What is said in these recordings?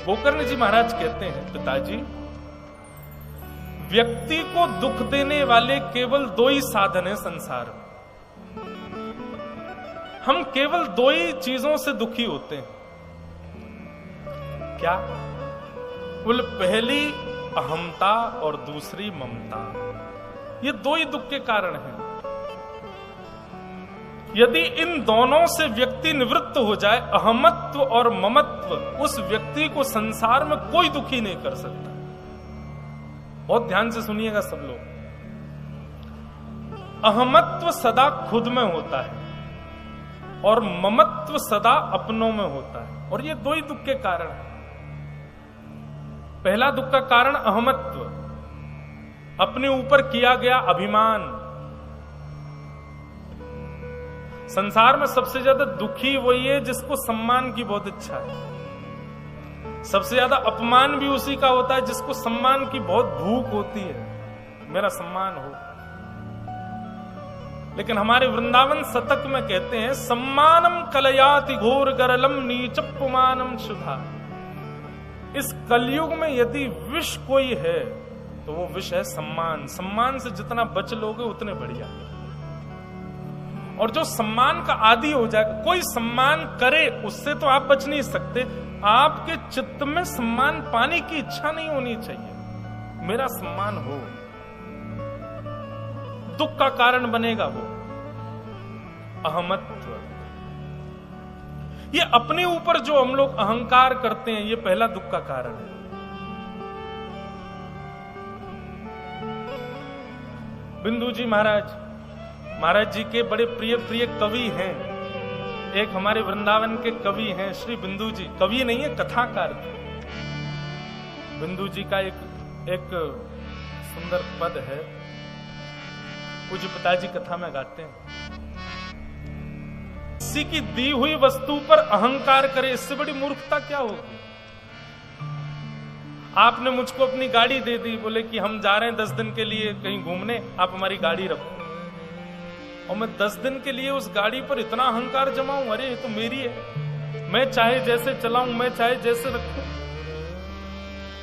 गोकर्ण जी महाराज कहते हैं, पिताजी, व्यक्ति को दुख देने वाले केवल दो ही साधन है संसार में। हम केवल दो ही चीजों से दुखी होते हैं। क्या? बोले, पहली अहमता और दूसरी ममता। ये दो ही दुख के कारण हैं। यदि इन दोनों से व्यक्ति निवृत्त हो जाए, अहमत्व और ममत्व, उस व्यक्ति को संसार में कोई दुखी नहीं कर सकता। बहुत ध्यान से सुनिएगा सब लोग। अहमत्व सदा खुद में होता है और ममत्व सदा अपनों में होता है, और ये दो ही दुख के कारण है। पहला दुख का कारण अहमत्व, अपने ऊपर किया गया अभिमान। संसार में सबसे ज्यादा दुखी वही है जिसको सम्मान की बहुत इच्छा है। सबसे ज्यादा अपमान भी उसी का होता है जिसको सम्मान की बहुत भूख होती है, मेरा सम्मान हो। लेकिन हमारे वृंदावन शतक में कहते हैं, सम्मानम कलयाति घोर गरलम नीचपुमानम शुद्धा। इस कलयुग में यदि विष कोई है तो वो विष है सम्मान। सम्मान से जितना बच लोगे उतने बढ़िया। और जो सम्मान का आदी हो जाए, कोई सम्मान करे उससे तो आप बच नहीं सकते। आपके चित्त में सम्मान पाने की इच्छा नहीं होनी चाहिए, मेरा सम्मान हो। दुख का कारण बनेगा वो अहमत्व। ये अपने ऊपर जो हम लोग अहंकार करते हैं, ये पहला दुख का कारण है। बिंदु जी महाराज जी के बड़े प्रिय प्रिय कवि हैं। एक हमारे वृंदावन के कवि हैं श्री बिंदु जी। कवि नहीं है, कथाकार थे। बिंदु जी का एक सुंदर पद है, पूज्य पिताजी कथा में गाते हैं, किसी की दी हुई वस्तु पर अहंकार करे, इससे बड़ी मूर्खता क्या होगी। आपने मुझको अपनी गाड़ी दे दी, बोले कि हम जा रहे हैं 10 दिन के लिए कहीं घूमने, आप हमारी गाड़ी रखो। और मैं 10 दिन के लिए उस गाड़ी पर इतना अहंकार जमाऊं, अरे ये तो मेरी है, मैं चाहे जैसे चलाऊं, मैं चाहे जैसे रखूं।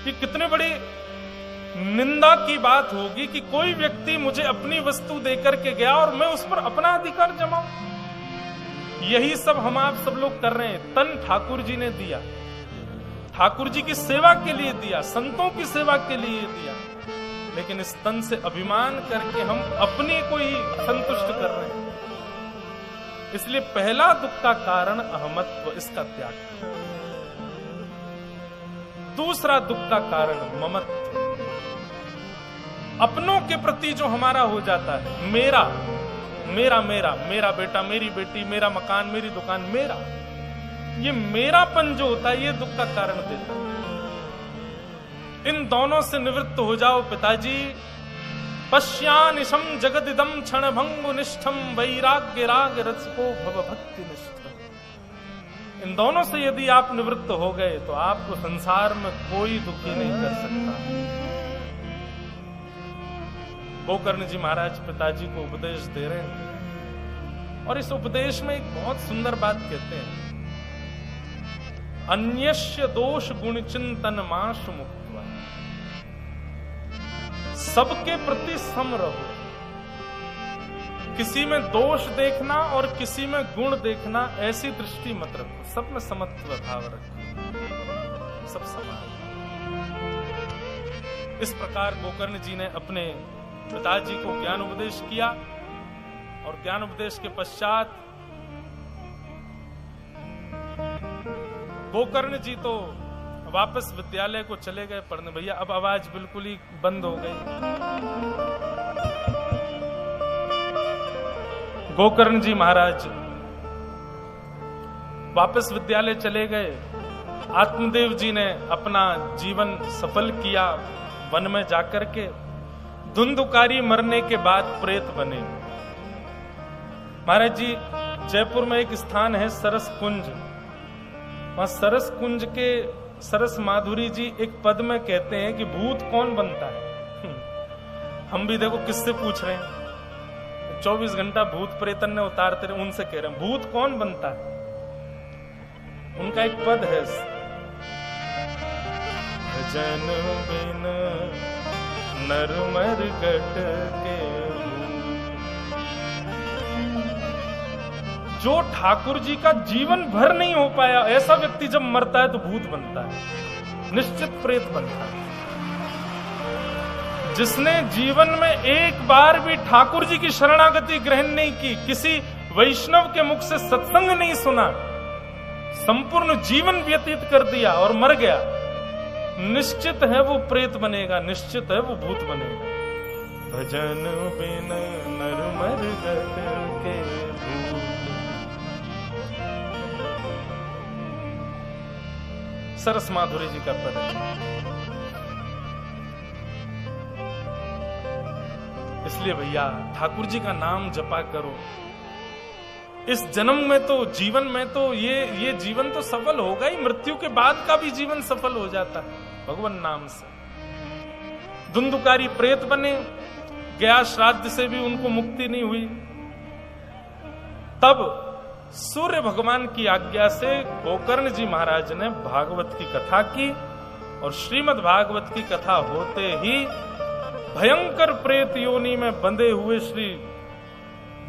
ये कितने बड़ी निंदा की बात होगी कि कोई व्यक्ति मुझे अपनी वस्तु देकर के गया और मैं उस पर अपना अधिकार जमाऊं। यही सब हम आप सब लोग कर रहे हैं। तन ठाकुर जी ने दिया, ठाकुर जी की सेवा के लिए दिया, संतों की सेवा के लिए दिया, लेकिन इस तन से अभिमान करके हम अपने को ही संतुष्ट कर रहे हैं। इसलिए पहला दुख का कारण अहमत्व, इसका त्याग। दूसरा दुख का कारण ममत्व, अपनों के प्रति जो हमारा हो जाता है, मेरा मेरा मेरा, मेरा बेटा, मेरी बेटी, मेरा मकान, मेरी दुकान, मेरा। ये मेरापन जो होता है, ये दुख का कारण देता है। इन दोनों से निवृत्त हो जाओ पिताजी। पश्यानिशम जगदिदम क्षण भंगु निष्ठम वैराग्य राग रसको भव भक्ति निष्ठम। इन दोनों से यदि आप निवृत्त हो गए तो आपको संसार में कोई दुखी नहीं कर सकता। गोकर्ण जी महाराज पिताजी को उपदेश दे रहे हैं, और इस उपदेश में एक बहुत सुंदर बात कहते हैं, अन्यस्य दोष गुण चिंतन माशु मुक्त्वा। सबके प्रति सम रहो। किसी में दोष देखना और किसी में गुण देखना, ऐसी दृष्टि मत रखो। सब में समत्व भाव रखो, सब समान। इस प्रकार गोकर्ण जी ने अपने पिताजी को ज्ञान उपदेश किया, और ज्ञान उपदेश के पश्चात गोकर्ण जी तो वापस विद्यालय को चले गए पढ़ने। भैया अब आवाज बिल्कुल ही बंद हो गई। गोकर्ण जी महाराज वापस विद्यालय चले गए। आत्मदेव जी ने अपना जीवन सफल किया वन में जाकर के। धुंधुकारी मरने के बाद प्रेत बने। महाराज जी, जयपुर में एक स्थान है सरस कुंज। वहां सरस कुंज के सरस माधुरी जी एक पद में कहते हैं कि भूत कौन बनता है। हम भी देखो किससे पूछ रहे हैं, 24 घंटा भूत प्रेतन ने उतारते रहे, उनसे कह रहे हैं भूत कौन बनता है। उनका एक पद है, भजन बिन नरमर कट के। जो ठाकुर जी का जीवन भर नहीं हो पाया, ऐसा व्यक्ति जब मरता है तो भूत बनता है, निश्चित प्रेत बनता है। जिसने जीवन में एक बार भी ठाकुर जी की शरणागति ग्रहण नहीं की, किसी वैष्णव के मुख से सत्संग नहीं सुना, संपूर्ण जीवन व्यतीत कर दिया और मर गया, निश्चित है वो प्रेत बनेगा, निश्चित है वो भूत बनेगा। भजन बिन नरमर गत के भूत। सरस माधुरी जी का पद है। इसलिए भैया ठाकुर जी का नाम जपा करो। इस जन्म में तो, जीवन में तो ये जीवन तो सफल होगा ही, मृत्यु के बाद का भी जीवन सफल हो जाता है भगवान नाम से। धुंधुकारी प्रेत बने, गया श्राद्ध से भी उनको मुक्ति नहीं हुई। तब सूर्य भगवान की आज्ञा से गोकर्ण जी महाराज ने भागवत की कथा की, और श्रीमद् भागवत की कथा होते ही भयंकर प्रेत योनि में बंधे हुए श्री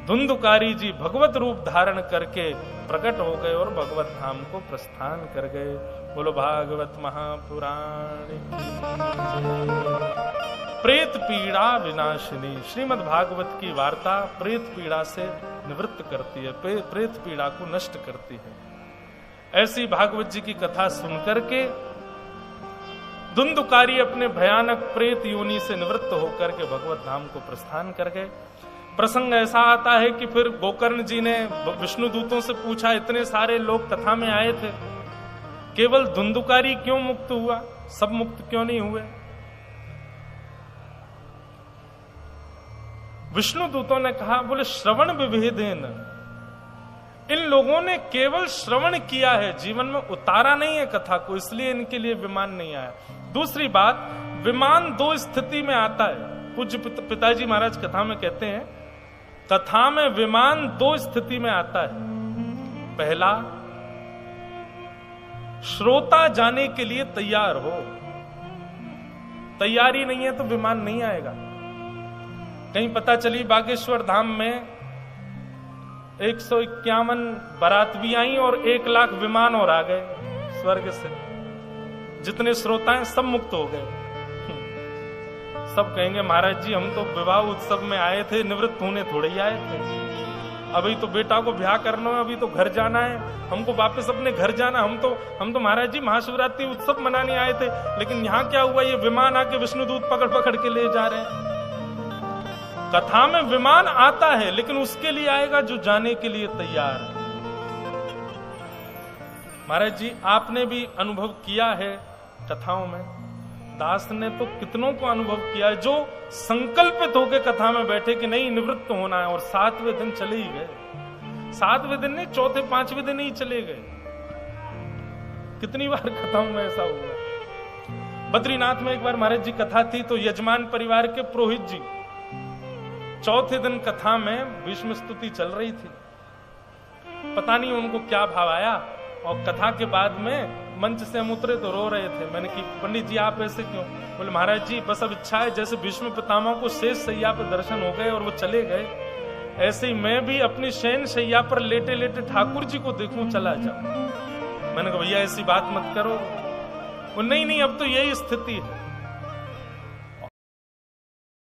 धुंधुकारी जी भगवत रूप धारण करके प्रकट हो गए और भगवत धाम को प्रस्थान कर गए। बोलो भागवत महापुराण। प्रेत पीड़ा विनाशिनी, श्रीमद् भागवत की वार्ता प्रेत पीड़ा से निवृत्त करती है, प्रेत पीड़ा को नष्ट करती है। ऐसी भागवत जी की कथा सुनकर के धुंधुकारी अपने भयानक प्रेत योनि से निवृत्त होकर के भगवत धाम को प्रस्थान कर गए। प्रसंग ऐसा आता है कि फिर गोकर्ण जी ने विष्णु दूतों से पूछा, इतने सारे लोग कथा में आए थे, केवल धुंधुकारी क्यों मुक्त हुआ, सब मुक्त क्यों नहीं हुए? विष्णु दूतों ने कहा, बोले श्रवण विभेदेन, इन लोगों ने केवल श्रवण किया है, जीवन में उतारा नहीं है कथा को, इसलिए इनके लिए विमान नहीं आया। दूसरी बात, विमान दो स्थिति में आता है। पूज्य पिताजी महाराज कथा में कहते हैं, कथा में विमान दो स्थिति में आता है। पहला, श्रोता जाने के लिए तैयार हो, तैयारी नहीं है तो विमान नहीं आएगा। कहीं पता चली बागेश्वर धाम में 151 बारात भी आई और 1 लाख विमान और आ गए स्वर्ग से। जितने श्रोता हैं सब मुक्त हो गए। सब कहेंगे महाराज जी हम तो विवाह उत्सव में आए थे, निवृत्त होने थोड़े ही आए थे, अभी तो बेटा को ब्याह करना है, अभी तो घर जाना है, हमको वापस अपने घर जाना। हम तो महाराज जी महाशिवरात्रि उत्सव मनाने आए थे, लेकिन यहाँ क्या हुआ, ये विमान आके विष्णुदूत पकड़ पकड़ के ले जा रहे हैं। कथा में विमान आता है, लेकिन उसके लिए आएगा जो जाने के लिए तैयार है। महाराज जी आपने भी अनुभव किया है कथाओं में, दास ने तो कितनों को अनुभव किया है, जो संकल्पित होकर कथा में बैठे कि नहीं निवृत्त होना है, और 7वें दिन चले ही गए। 7वें दिन नहीं, 4थे 5वें दिन ही चले गए। कितनी बार कथाओं में ऐसा हुआ। बद्रीनाथ में एक बार महाराज जी कथा थी, तो यजमान परिवार के पुरोहित जी 4थे दिन कथा में भीष्म स्तुति चल रही थी, पता नहीं उनको क्या भाव आया, और कथा के बाद में मंच से हम उतरे तो रो रहे थे। मैंने कि पंडित जी आप ऐसे क्यों? बोले महाराज जी बस अब इच्छा है, जैसे भीष्म पितामह को शेष शैया पे दर्शन हो गए और वो चले गए, ऐसे ही मैं भी अपनी शयन शैया पर लेटे लेटे ठाकुर जी को देखूं चला जाऊं। मैंने कहा भैया ऐसी बात मत करो। वो नहीं अब तो यही स्थिति है।